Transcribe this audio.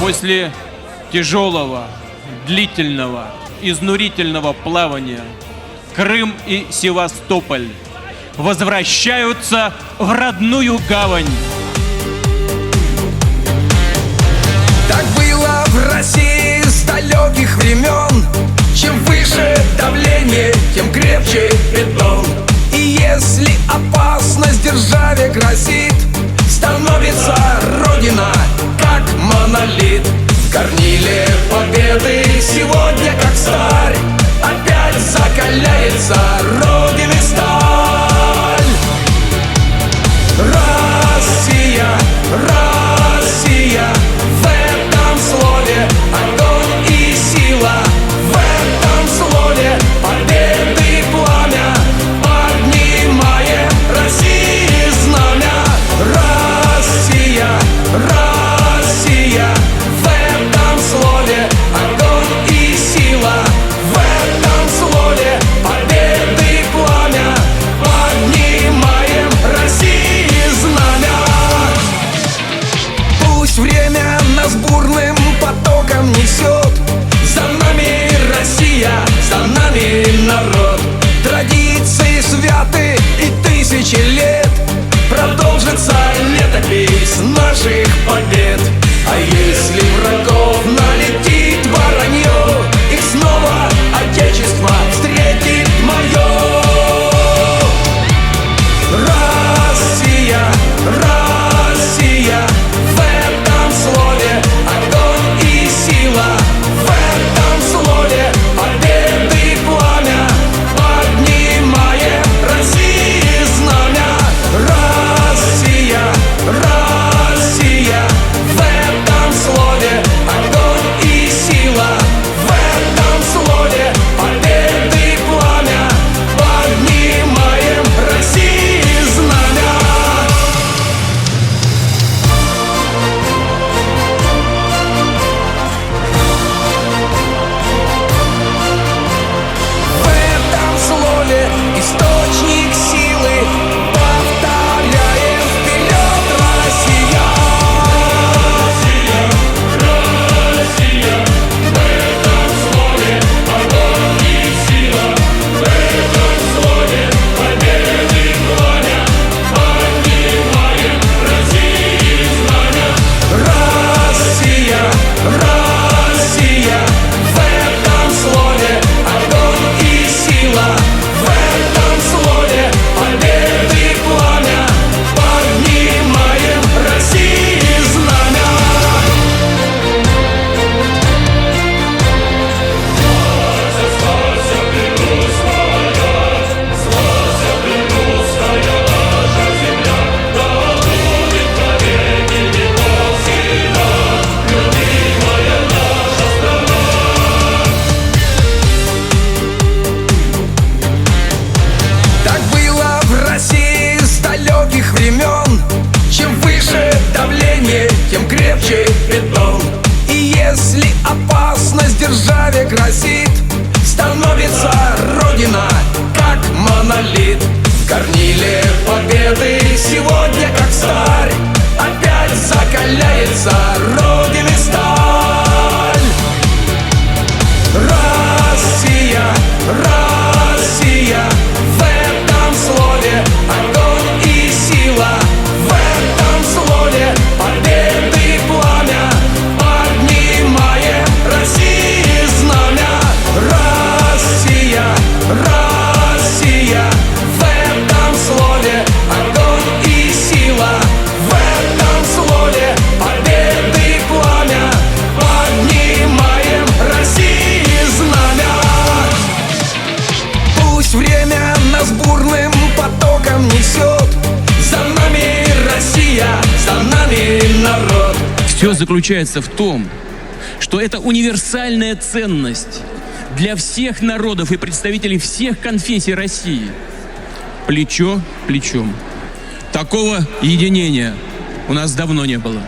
После тяжелого, длительного, изнурительного плавания Крым и Севастополь возвращаются в родную гавань. Так было в России с далеких времен. Чем выше давление, тем крепче бетон. И если опасность державе грозит, становится Родина как монолит. В горниле победы сегодня как старь опять закаляется Родины сталь. Россия, Россия, в этом слове огонь и сила, в этом слове победы пламя, поднимаем России знамя. Россия, Россия, в этом слове огонь и сила, в этом слове победы пламя, поднимаем России знамя. Пусть время нас бурным потоком несет, за нами Россия, за нами народ. Традиции святы и тысячи лет, продолжится летопись наших побед. А если врагов налетит воронье, их снова Отечество встретит мое. Россия, Россия, в этом слове огонь и сила, в этом слове победы пламя, поднимаем России знамя. Россия, Россия, в этом слове огонь и сила, в этом слове победы пламя, поднимаем России знамя. В этом слове источник силы, повторяем вперед, Россия. Россия, в этом слове огонь и сила, в этом слове победы пламя, поднимаем России знамя. Россия, Россия, в этом слове огонь и сила, в этом слове победы пламя, поднимаем России знамя. Славься ты, Русь моя, славься ты, русская наша земля, да будет навеки веков всегда любимая наша страна. Так было в России с далеких времен. Чем выше давление, тем крепче бетон. И если опасность державе грозит, становится Родина как монолит. В горниле победы сегодня как старь опять закаляется Родины сталь. Россия, Россия, в этом слове огонь и сила, в этом слове победы пламя, поднимаем России знамя. Россия, Россия, в этом слове огонь и сила, в этом слове победы пламя, поднимаем России знамя. Пусть время нас бурным потоком несет, за нами Россия, за нами народ. Все заключается в том, что это универсальная ценность для всех народов и представителей всех конфессий России. Плечо к плечу. Такого единения у нас давно не было.